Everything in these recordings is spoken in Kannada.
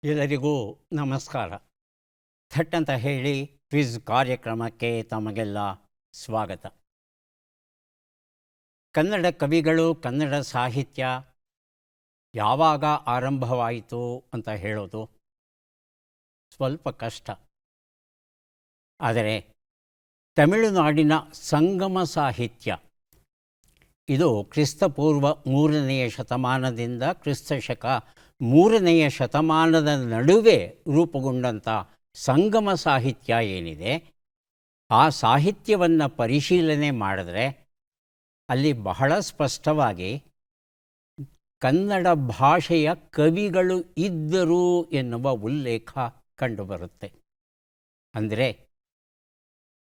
ಎಲ್ಲರಿಗೂ ನಮಸ್ಕಾರ. ಥಟ್ ಅಂತ ಹೇಳಿ ಕ್ವಿಜ್ ಕಾರ್ಯಕ್ರಮಕ್ಕೆ ತಮಗೆಲ್ಲ ಸ್ವಾಗತ. ಕನ್ನಡ ಕವಿಗಳು, ಕನ್ನಡ ಸಾಹಿತ್ಯ ಯಾವಾಗ ಆರಂಭವಾಯಿತು ಅಂತ ಹೇಳೋದು ಸ್ವಲ್ಪ ಕಷ್ಟ. ಆದರೆ ತಮಿಳುನಾಡಿನ ಸಂಗಮ ಸಾಹಿತ್ಯ ಇದು ಕ್ರಿಸ್ತಪೂರ್ವ 3ನೇ ಶತಮಾನದಿಂದ ಕ್ರಿಸ್ತಶಕ 3ನೇ ಶತಮಾನದ ನಡುವೆ ರೂಪುಗೊಂಡಂಥ ಸಂಗಮ ಸಾಹಿತ್ಯ ಏನಿದೆ, ಆ ಸಾಹಿತ್ಯವನ್ನು ಪರಿಶೀಲನೆ ಮಾಡಿದ್ರೆ ಅಲ್ಲಿ ಬಹಳ ಸ್ಪಷ್ಟವಾಗಿ ಕನ್ನಡ ಭಾಷೆಯ ಕವಿಗಳು ಇದ್ದರು ಎನ್ನುವ ಉಲ್ಲೇಖ ಕಂಡುಬರುತ್ತೆ. ಅಂದರೆ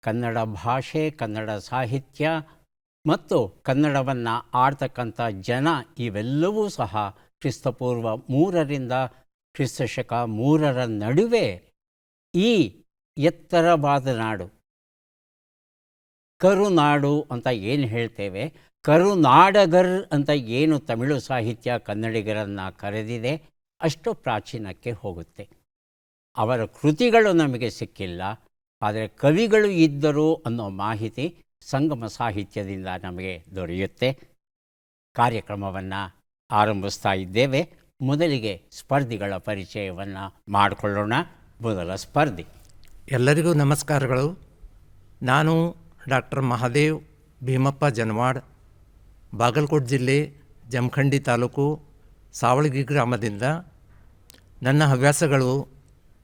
ಕನ್ನಡ ಭಾಷೆ, ಕನ್ನಡ ಸಾಹಿತ್ಯ ಮತ್ತು ಕನ್ನಡವನ್ನು ಆಡ್ತಕ್ಕಂಥ ಜನ ಇವೆಲ್ಲವೂ ಸಹ ಕ್ರಿಸ್ತಪೂರ್ವ 3ರಿಂದ ಕ್ರಿಸ್ತಶಕ 3ರ ನಡುವೆ ಈ ಎತ್ತರವಾದ ನಾಡು, ಕರುನಾಡು ಅಂತ ಏನು ಹೇಳ್ತೇವೆ, ಕರುನಾಡಗರ್ ಅಂತ ಏನು ತಮಿಳು ಸಾಹಿತ್ಯ ಕನ್ನಡಿಗರನ್ನು ಕರೆದಿದೆ, ಅಷ್ಟು ಪ್ರಾಚೀನಕ್ಕೆ ಹೋಗುತ್ತೆ. ಅವರ ಕೃತಿಗಳು ನಮಗೆ ಸಿಕ್ಕಿಲ್ಲ, ಆದರೆ ಕವಿಗಳು ಇದ್ದರು ಅನ್ನೋ ಮಾಹಿತಿ ಸಂಗಮ ಸಾಹಿತ್ಯದಿಂದ ನಮಗೆ ದೊರೆಯುತ್ತೆ. ಕಾರ್ಯಕ್ರಮವನ್ನು ಆರಂಭಿಸ್ತಾ ಇದ್ದೇವೆ. ಮೊದಲಿಗೆ ಸ್ಪರ್ಧಿಗಳ ಪರಿಚಯವನ್ನು ಮಾಡಿಕೊಳ್ಳೋಣ. ಮೊದಲ ಸ್ಪರ್ಧಿ. ಎಲ್ಲರಿಗೂ ನಮಸ್ಕಾರಗಳು. ನಾನು ಡಾಕ್ಟರ್ ಮಹಾದೇವ್ ಭೀಮಪ್ಪ ಜನವಾಡ್, ಬಾಗಲಕೋಟೆ ಜಿಲ್ಲೆ ಜಮಖಂಡಿ ತಾಲೂಕು ಸಾವಳಗಿ ಗ್ರಾಮದಿಂದ. ನನ್ನ ಹವ್ಯಾಸಗಳು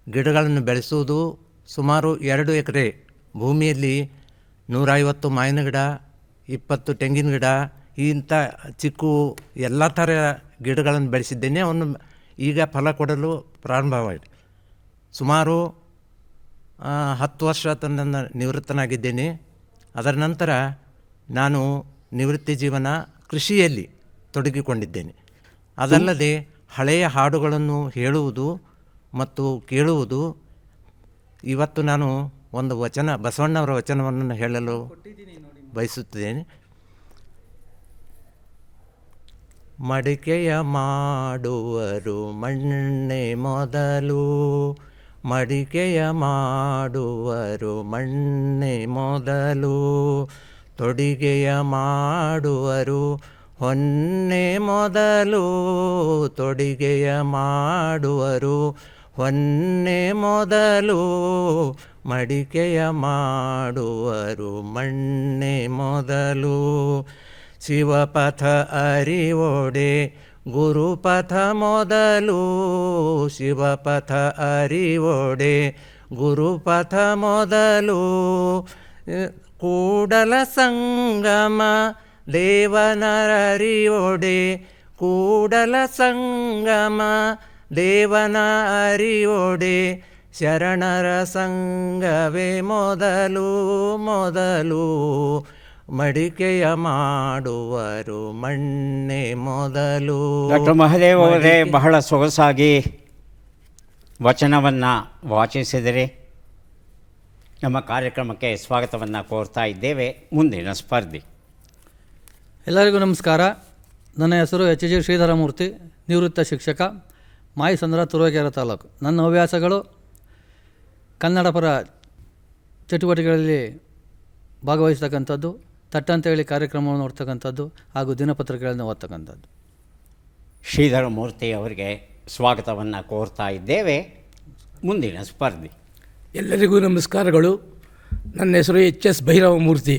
ಗಿಡಗಳನ್ನು ಬೆಳೆಸುವುದು. ಸುಮಾರು 2 ಎಕರೆ ಭೂಮಿಯಲ್ಲಿ 150 ಮಾವಿನ ಗಿಡ, 20 ತೆಂಗಿನ ಗಿಡ, ಇಂಥ ಚಿಕ್ಕು ಎಲ್ಲ ಥರ ಗಿಡಗಳನ್ನು ಬೆಳೆಸಿದ್ದೇನೆ. ಅವನು ಈಗ ಫಲ ಕೊಡಲು ಪ್ರಾರಂಭವಾಗಿದೆ. ಸುಮಾರು 10 ವರ್ಷ ನನ್ನ ನಿವೃತ್ತನಾಗಿದ್ದೇನೆ. ಅದರ ನಂತರ ನಾನು ನಿವೃತ್ತಿ ಜೀವನ ಕೃಷಿಯಲ್ಲಿ ತೊಡಗಿಕೊಂಡಿದ್ದೇನೆ. ಅದಲ್ಲದೆ ಹಳೆಯ ಹಾಡುಗಳನ್ನು ಹೇಳುವುದು ಮತ್ತು ಕೇಳುವುದು. ಇವತ್ತು ನಾನು ಒಂದು ವಚನ, ಬಸವಣ್ಣವರ ವಚನವನ್ನು ಹೇಳಲು ಬಯಸುತ್ತಿದ್ದೇನೆ. ಮಡಿಕೆಯ ಮಾಡುವರು ಮಣ್ಣೆ ಮೊದಲು, ಮಡಿಕೆಯ ಮಾಡುವರು ಮಣ್ಣೆ ಮೊದಲು, ತೊಡಿಗೆಯ ಮಾಡುವರು ಹೊನ್ನೆ ಮೊದಲು, ತೊಡಿಗೆಯ ಮಾಡುವರು ಹೊನ್ನೆ ಮೊದಲು, ಮಡಿಕೆಯ ಮಾಡುವರು ಮಣ್ಣೆ ಮೊದಲು. ಶಿವಪಥ ಅರಿವೊಡೆ ಗುರುಪಥ ಮೊದಲು, ಶಿವಪಥ ಅರಿವೊಡೆ ಗುರುಪಥ ಮೊದಲು, ಕೂಡಲ ಸಂಗಮ ದೇವನರಿವೊಡೆ, ಕೂಡಲ ಸಂಗಮ ದೇವನ ಅರಿವೊಡೆ, ಶರಣರ ಸಂಗವೇ ಮೊದಲು ಮೊದಲು, ಮಡಿಕೆಯ ಮಾಡುವರು ಮಣ್ಣೆ ಮೊದಲು. ಡಾಕ್ಟರ್ ಮಹಾದೇವ್ ಅವರೇ, ಬಹಳ ಸೊಗಸಾಗಿ ವಚನವನ್ನು ವಾಚಿಸಿದರೆ ನಮ್ಮ ಕಾರ್ಯಕ್ರಮಕ್ಕೆ ಸ್ವಾಗತವನ್ನು ಕೋರ್ತಾ ಇದ್ದೇವೆ. ಮುಂದಿನ ಸ್ಪರ್ಧಿ. ಎಲ್ಲರಿಗೂ ನಮಸ್ಕಾರ. ನನ್ನ ಹೆಸರು ಎಚ್ ಜಿ ಶ್ರೀಧರಮೂರ್ತಿ, ನಿವೃತ್ತ ಶಿಕ್ಷಕ, ಮಾಯಿಸಂದ್ರ, ತುರುವೇಕೆರೆ ತಾಲೂಕು. ನನ್ನ ಹವ್ಯಾಸಗಳು ಕನ್ನಡ ಪರ ಚಟುವಟಿಕೆಗಳಲ್ಲಿ ಭಾಗವಹಿಸ್ತಕ್ಕಂಥದ್ದು, ತಟ್ಟಂತೇಳಿ ಕಾರ್ಯಕ್ರಮವನ್ನು ನೋಡ್ತಕ್ಕಂಥದ್ದು ಹಾಗೂ ದಿನಪತ್ರಿಕೆಗಳನ್ನು ಓದ್ತಕ್ಕಂಥದ್ದು. ಶ್ರೀಧರ ಮೂರ್ತಿ ಅವರಿಗೆ ಸ್ವಾಗತವನ್ನು ಕೋರ್ತಾ ಇದ್ದೇವೆ. ಮುಂದಿನ ಸ್ಪರ್ಧಿ. ಎಲ್ಲರಿಗೂ ನಮಸ್ಕಾರಗಳು. ನನ್ನ ಹೆಸರು ಎಚ್.ಎಸ್. ಭೈರವಮೂರ್ತಿ.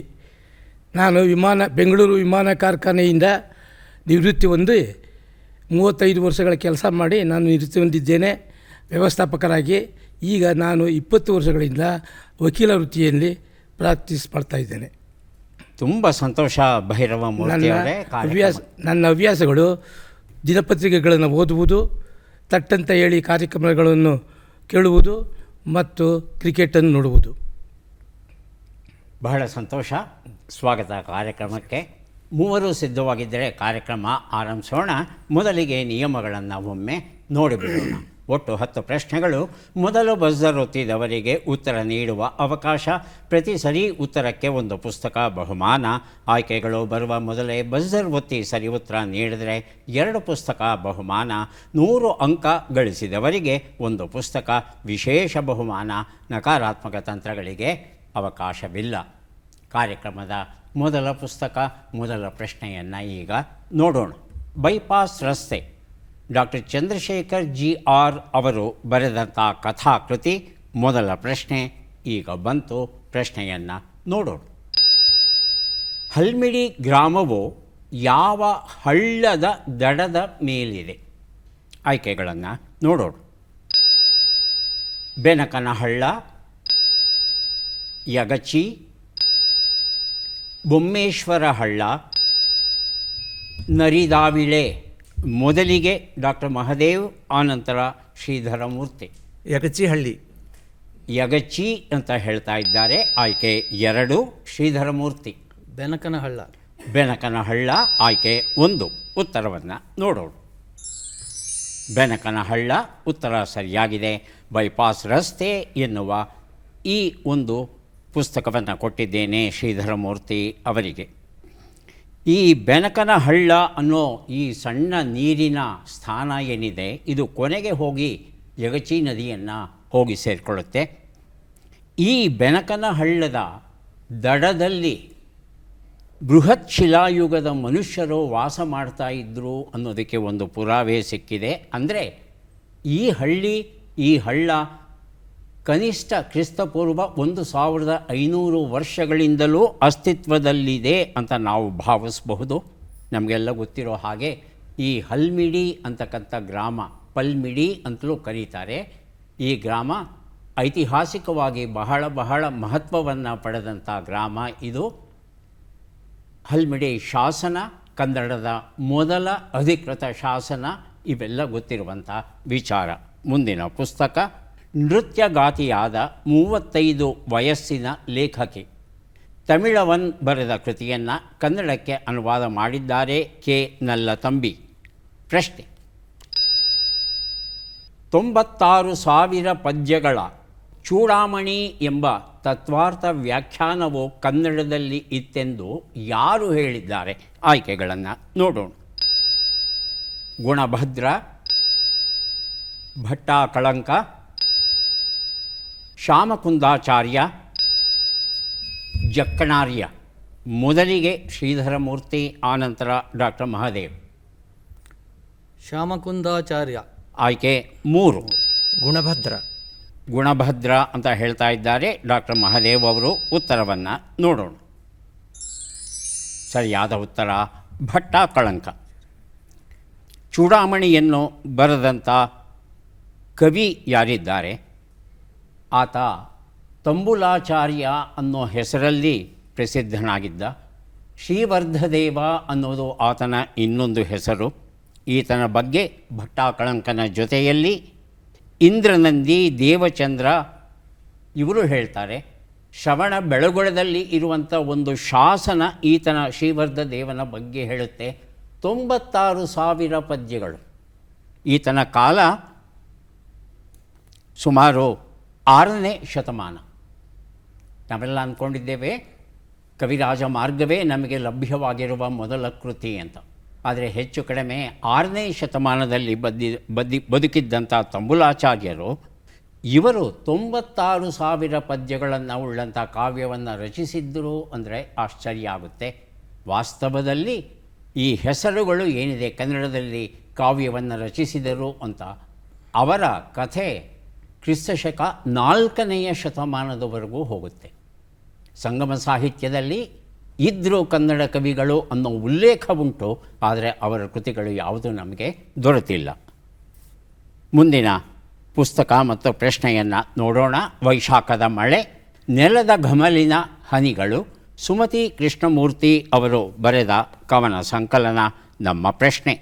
ನಾನು ಬೆಂಗಳೂರು ವಿಮಾನ ಕಾರ್ಖಾನೆಯಿಂದ ನಿವೃತ್ತಿ ಹೊಂದಿ 35 ವರ್ಷಗಳ ಕೆಲಸ ಮಾಡಿ ನಾನು ನಿವೃತ್ತಿ ಹೊಂದಿದ್ದೇನೆ ವ್ಯವಸ್ಥಾಪಕರಾಗಿ. ಈಗ ನಾನು 20 ವರ್ಷಗಳಿಂದ ವಕೀಲ ವೃತ್ತಿಯಲ್ಲಿ ಪ್ರಾಕ್ಟೀಸ್ ಮಾಡ್ತಾಯಿದ್ದೇನೆ. ತುಂಬ ಸಂತೋಷ ಭೈರವ ಮೂರ್ತಿ ಅವರೇ. ನನ್ನ ಹವ್ಯಾಸಗಳು ದಿನಪತ್ರಿಕೆಗಳನ್ನು ಓದುವುದು, ತಟ್ಟಂತ ಹೇಳಿ ಕಾರ್ಯಕ್ರಮಗಳನ್ನು ಕೇಳುವುದು ಮತ್ತು ಕ್ರಿಕೆಟನ್ನು ನೋಡುವುದು. ಬಹಳ ಸಂತೋಷ. ಸ್ವಾಗತ ಕಾರ್ಯಕ್ರಮಕ್ಕೆ. ಮೂವರು ಸಿದ್ಧವಾಗಿದ್ದರೆ ಕಾರ್ಯಕ್ರಮ ಆರಂಭಿಸೋಣ. ಮೊದಲಿಗೆ ನಿಯಮಗಳನ್ನು ಒಮ್ಮೆ ನೋಡಿಬಿಡೋಣ. ಒಟ್ಟು 10 ಪ್ರಶ್ನೆಗಳು. ಮೊದಲು ಬಜರ್ ಒತ್ತಿದವರಿಗೆ ಉತ್ತರ ನೀಡುವ ಅವಕಾಶ. ಪ್ರತಿ ಸರಿ ಉತ್ತರಕ್ಕೆ ಒಂದು ಪುಸ್ತಕ ಬಹುಮಾನ. ಆಯ್ಕೆಗಳು ಬರುವ ಮೊದಲೇ ಬಜರ್ ಒತ್ತಿ ಸರಿ ಉತ್ತರ ನೀಡಿದರೆ 2 ಪುಸ್ತಕ ಬಹುಮಾನ. 100 ಅಂಕ ಗಳಿಸಿದವರಿಗೆ ಒಂದು ಪುಸ್ತಕ ವಿಶೇಷ ಬಹುಮಾನ. ನಕಾರಾತ್ಮಕ ತಂತ್ರಗಳಿಗೆ ಅವಕಾಶವಿಲ್ಲ. ಕಾರ್ಯಕ್ರಮದ ಮೊದಲ ಪುಸ್ತಕ, ಮೊದಲ ಪ್ರಶ್ನೆಯನ್ನು ಈಗ ನೋಡೋಣ. ಬೈಪಾಸ್ ರಸ್ತೆ, ಡಾಕ್ಟರ್ ಚಂದ್ರಶೇಖರ್ GR ಅವರು ಬರೆದಂಥ ಕಥಾಕೃತಿ. ಮೊದಲ ಪ್ರಶ್ನೆ ಈಗ ಬಂತು. ಪ್ರಶ್ನೆಯನ್ನು ನೋಡೋಣ. ಹಲ್ಮಿಡಿ ಗ್ರಾಮವು ಯಾವ ಹಳ್ಳದ ದಡದ ಮೇಲಿದೆ? ಆಯ್ಕೆಗಳನ್ನು ನೋಡೋಣ. ಬೆನಕನಹಳ್ಳ, ಯಗಚಿ, ಬೊಮ್ಮೇಶ್ವರ ಹಳ್ಳ, ನರಿದಾವಿಳೆ. ಮೊದಲಿಗೆ ಡಾಕ್ಟರ್ ಮಹದೇವ್, ಆನಂತರ ಶ್ರೀಧರಮೂರ್ತಿ. ಯಗಚಿಹಳ್ಳಿ. ಯಗಚಿ ಅಂತ ಹೇಳ್ತಾ ಇದ್ದಾರೆ. ಆಯ್ಕೆ 2 ಶ್ರೀಧರಮೂರ್ತಿ. ಬೆನಕನಹಳ್ಳ. ಬೆನಕನಹಳ್ಳ ಆಯ್ಕೆ 1. ಉತ್ತರವನ್ನು ನೋಡೋಣ. ಬೆನಕನಹಳ್ಳ ಉತ್ತರ ಸರಿಯಾಗಿದೆ. ಬೈಪಾಸ್ ರಸ್ತೆ ಎನ್ನುವ ಈ ಒಂದು ಪುಸ್ತಕವನ್ನು ಕೊಟ್ಟಿದ್ದೇನೆ ಶ್ರೀಧರಮೂರ್ತಿ ಅವರಿಗೆ. ಈ ಬೆನಕನಹಳ್ಳ ಅನ್ನೋ ಈ ಸಣ್ಣ ನೀರಿನ ಸ್ಥಾನ ಏನಿದೆ, ಇದು ಕೊನೆಗೆ ಹೋಗಿ ಯಗಚಿ ನದಿಯನ್ನು ಹೋಗಿ ಸೇರಿಕೊಳ್ಳುತ್ತೆ. ಈ ಬೆನಕನಹಳ್ಳದ ದಡದಲ್ಲಿ ಬೃಹತ್ ಶಿಲಾಯುಗದ ಮನುಷ್ಯರು ವಾಸ ಮಾಡ್ತಾ ಇದ್ದರು ಅನ್ನೋದಕ್ಕೆ ಒಂದು ಪುರಾವೆ ಸಿಕ್ಕಿದೆ. ಅಂದರೆ ಈ ಹಳ್ಳ ಕನಿಷ್ಠ ಕ್ರಿಸ್ತಪೂರ್ವ 1500 ವರ್ಷಗಳಿಂದಲೂ ಅಸ್ತಿತ್ವದಲ್ಲಿದೆ ಅಂತ ನಾವು ಭಾವಿಸಬಹುದು. ನಮಗೆಲ್ಲ ಗೊತ್ತಿರೋ ಹಾಗೆ ಈ ಹಲ್ಮಿಡಿ ಅಂತಕ್ಕಂಥ ಗ್ರಾಮ, ಪಲ್ಮಿಡಿ ಅಂತಲೂ ಕರೀತಾರೆ. ಈ ಗ್ರಾಮ ಐತಿಹಾಸಿಕವಾಗಿ ಬಹಳ ಮಹತ್ವವನ್ನು ಪಡೆದಂಥ ಗ್ರಾಮ ಇದು. ಹಲ್ಮಿಡಿ ಶಾಸನ, ಕನ್ನಡದ ಮೊದಲ ಅಧಿಕೃತ ಶಾಸನ, ಇವೆಲ್ಲ ಗೊತ್ತಿರುವಂಥ ವಿಚಾರ. ಮುಂದಿನ ಪುಸ್ತಕ, ನೃತ್ಯಗಾತಿಯಾದ 35 ವಯಸ್ಸಿನ ಲೇಖಕಿ. ತಮಿಳವನ್ ಬರೆದ ಕೃತಿಯನ್ನು ಕನ್ನಡಕ್ಕೆ ಅನುವಾದ ಮಾಡಿದ್ದಾರೆ ಕೆ. ನಲ್ಲತಂಬಿ. ಪ್ರಶ್ನೆ: 96,000 ಪದ್ಯಗಳ ಚೂಡಾಮಣಿ ಎಂಬ ತತ್ವಾರ್ಥ ವ್ಯಾಖ್ಯಾನವು ಕನ್ನಡದಲ್ಲಿ ಇತ್ತೆಂದು ಯಾರು ಹೇಳಿದ್ದಾರೆ? ಆಯ್ಕೆಗಳನ್ನು ನೋಡೋಣ. ಗುಣಭದ್ರ, ಭಟ್ಟಾಕಳಂಕ, ಶ್ಯಾಮಕುಂದಾಚಾರ್ಯ, ಜಕ್ಕಣಾರ್ಯ. ಮೊದಲಿಗೆ ಶ್ರೀಧರಮೂರ್ತಿ, ಆನಂತರ ಡಾಕ್ಟರ್ ಮಹದೇವ್. ಶ್ಯಾಮಕುಂದಾಚಾರ್ಯ ಆಯ್ಕೆ 3. ಗುಣಭದ್ರ ಅಂತ ಹೇಳ್ತಾ ಇದ್ದಾರೆ ಡಾಕ್ಟರ್ ಮಹದೇವ್ ಅವರು. ಉತ್ತರವನ್ನು ನೋಡೋಣ. ಸರಿಯಾದ ಉತ್ತರ ಭಟ್ಟಾಕಳಂಕ. ಚೂಡಾಮಣಿಯನ್ನು ಬರೆದಂಥ ಕವಿ ಯಾರಿದ್ದಾರೆ? ಆತ ತಂಬುಲಾಚಾರ್ಯ ಅನ್ನೋ ಹೆಸರಲ್ಲಿ ಪ್ರಸಿದ್ಧನಾಗಿದ್ದ. ಶ್ರೀವರ್ಧದೇವ ಅನ್ನೋದು ಆತನ ಇನ್ನೊಂದು ಹೆಸರು. ಈತನ ಬಗ್ಗೆ ಭಟ್ಟಾಕಳಂಕನ ಜೊತೆಯಲ್ಲಿ ಇಂದ್ರನಂದಿ, ದೇವಚಂದ್ರ ಇವರು ಹೇಳ್ತಾರೆ. ಶ್ರವಣ ಬೆಳಗೊಳದಲ್ಲಿ ಇರುವಂಥ ಒಂದು ಶಾಸನ ಈತನ ಶ್ರೀವರ್ಧದೇವನ ಬಗ್ಗೆ ಹೇಳುತ್ತೆ. 96,000 ಪದ್ಯಗಳು. ಈತನ ಕಾಲ ಸುಮಾರು 6ನೇ ಶತಮಾನ. ನಾವೆಲ್ಲ ಅಂದ್ಕೊಂಡಿದ್ದೇವೆ ಕವಿರಾಜ ಮಾರ್ಗವೇ ನಮಗೆ ಲಭ್ಯವಾಗಿರುವ ಮೊದಲ ಕೃತಿ ಅಂತ. ಆದರೆ ಹೆಚ್ಚು ಕಡಿಮೆ 6ನೇ ಶತಮಾನದಲ್ಲಿ ಬದುಕಿದ್ದಂಥ ತಂಬುಲಾಚಾರ್ಯರು ಇವರು 96,000 ಪದ್ಯಗಳನ್ನು ಉಳ್ಳಂಥ ಕಾವ್ಯವನ್ನು ರಚಿಸಿದ್ದರು ಅಂದರೆ ಆಶ್ಚರ್ಯ ಆಗುತ್ತೆ. ವಾಸ್ತವದಲ್ಲಿ ಈ ಹೆಸರುಗಳು ಏನಿದೆ, ಕನ್ನಡದಲ್ಲಿ ಕಾವ್ಯವನ್ನು ರಚಿಸಿದರು ಅಂತ, ಅವರ ಕಥೆ ಕ್ರಿಸ್ತಶಕ 4ನೇ ಶತಮಾನದವರೆಗೂ ಹೋಗುತ್ತೆ. ಸಂಗಮ ಸಾಹಿತ್ಯದಲ್ಲಿ ಇದ್ದರೂ ಕನ್ನಡ ಕವಿಗಳು ಅನ್ನೋ ಉಲ್ಲೇಖ ಉಂಟು, ಆದರೆ ಅವರ ಕೃತಿಗಳು ಯಾವುದೂ ನಮಗೆ ದೊರೆತಿಲ್ಲ. ಮುಂದಿನ ಪುಸ್ತಕ ಮತ್ತು ಪ್ರಶ್ನೆಯನ್ನು ನೋಡೋಣ. ವೈಶಾಖದ ಮಳೆ, ನೆಲದ ಘಮಲಿನ ಹನಿಗಳು, ಸುಮತಿ ಕೃಷ್ಣಮೂರ್ತಿ ಅವರು ಬರೆದ ಕವನ ಸಂಕಲನ. ನಮ್ಮ ಪ್ರಶ್ನೆ: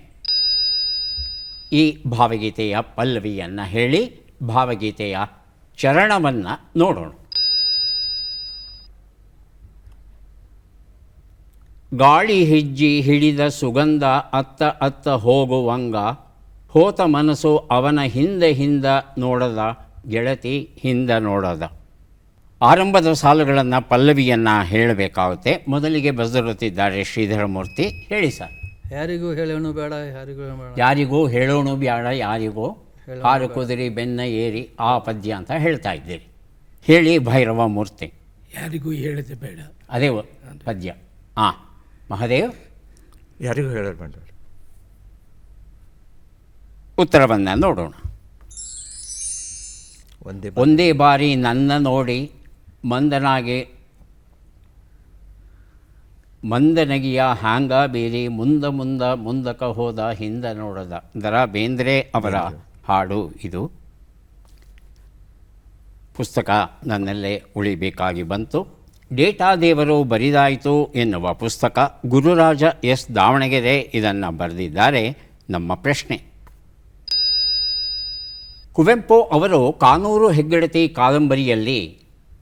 ಈ ಭಾವಗೀತೆಯ ಪಲ್ಲವಿಯನ್ನು ಹೇಳಿ, ಭಾವಗೀತೆಯ ಚರಣವನ್ನು ನೋಡೋಣ. ಗಾಳಿ ಹೆಜ್ಜಿ ಹಿಡಿದ ಸುಗಂಧ ಅತ್ತ ಅತ್ತ ಹೋತ ಮನಸ್ಸು ಅವನ ಹಿಂದೆ ನೋಡದ ಗೆಳತಿ ಹಿಂದೆ ನೋಡದ. ಆರಂಭದ ಸಾಲುಗಳನ್ನು ಪಲ್ಲವಿಯನ್ನು ಹೇಳಬೇಕಾಗುತ್ತೆ. ಮೊದಲಿಗೆ ಬರೆದಿರುತ್ತಿದ್ದಾರೆ ಶ್ರೀಧರಮೂರ್ತಿ. ಹೇಳಿ ಸರ್. ಯಾರಿಗೂ ಹೇಳೋಣ ಬೇಡ, ಯಾರಿಗೂ ಬೇಡ, ಯಾರಿಗೂ ಹೇಳೋಣ ಬೇಡ, ಯಾರಿಗೂ ಹಾರು ಕುದುರಿ ಬೆನ್ನ ಏರಿ ಆ ಪದ್ಯ ಅಂತ ಹೇಳ್ತಾ ಇದ್ದೀರಿ. ಹೇಳಿ ಭೈರವ ಮೂರ್ತಿ. ಯಾರಿಗೂ ಹೇಳದೆ ಬೇಡ, ಅದೇ ಪದ್ಯ. ಹಾಂ ಮಹಾದೇವ್. ಯಾರಿಗೂ ಹೇಳೋದು ಬೇಡ. ಉತ್ತರವನ್ನು ನೋಡೋಣ. ಒಂದೇ ಬಾರಿ ನನ್ನ ನೋಡಿ ಮಂದನಗಿಯ ಹ್ಯಾಂಗ ಬೀರಿ ಮುಂದಕ ಹೋದ ಹಿಂದೆ ನೋಡದ. ದರಾ ಬೇಂದ್ರೆ ಅವರ ಹಾಡು ಇದು. ಪುಸ್ತಕ ನನ್ನಲ್ಲೇ ಉಳಿಬೇಕಾಗಿ ಬಂತು. ಡೇಟಾ ದೇವರು ಬರಿದಾಯಿತು ಎನ್ನುವ ಪುಸ್ತಕ. ಗುರುರಾಜ ಎಸ್ ದಾವಣಗೆರೆ ಇದನ್ನು ಬರೆದಿದ್ದಾರೆ. ನಮ್ಮ ಪ್ರಶ್ನೆ: ಕುವೆಂಪು ಅವರು ಕಾನೂರು ಹೆಗ್ಗಡತಿ ಕಾದಂಬರಿಯಲ್ಲಿ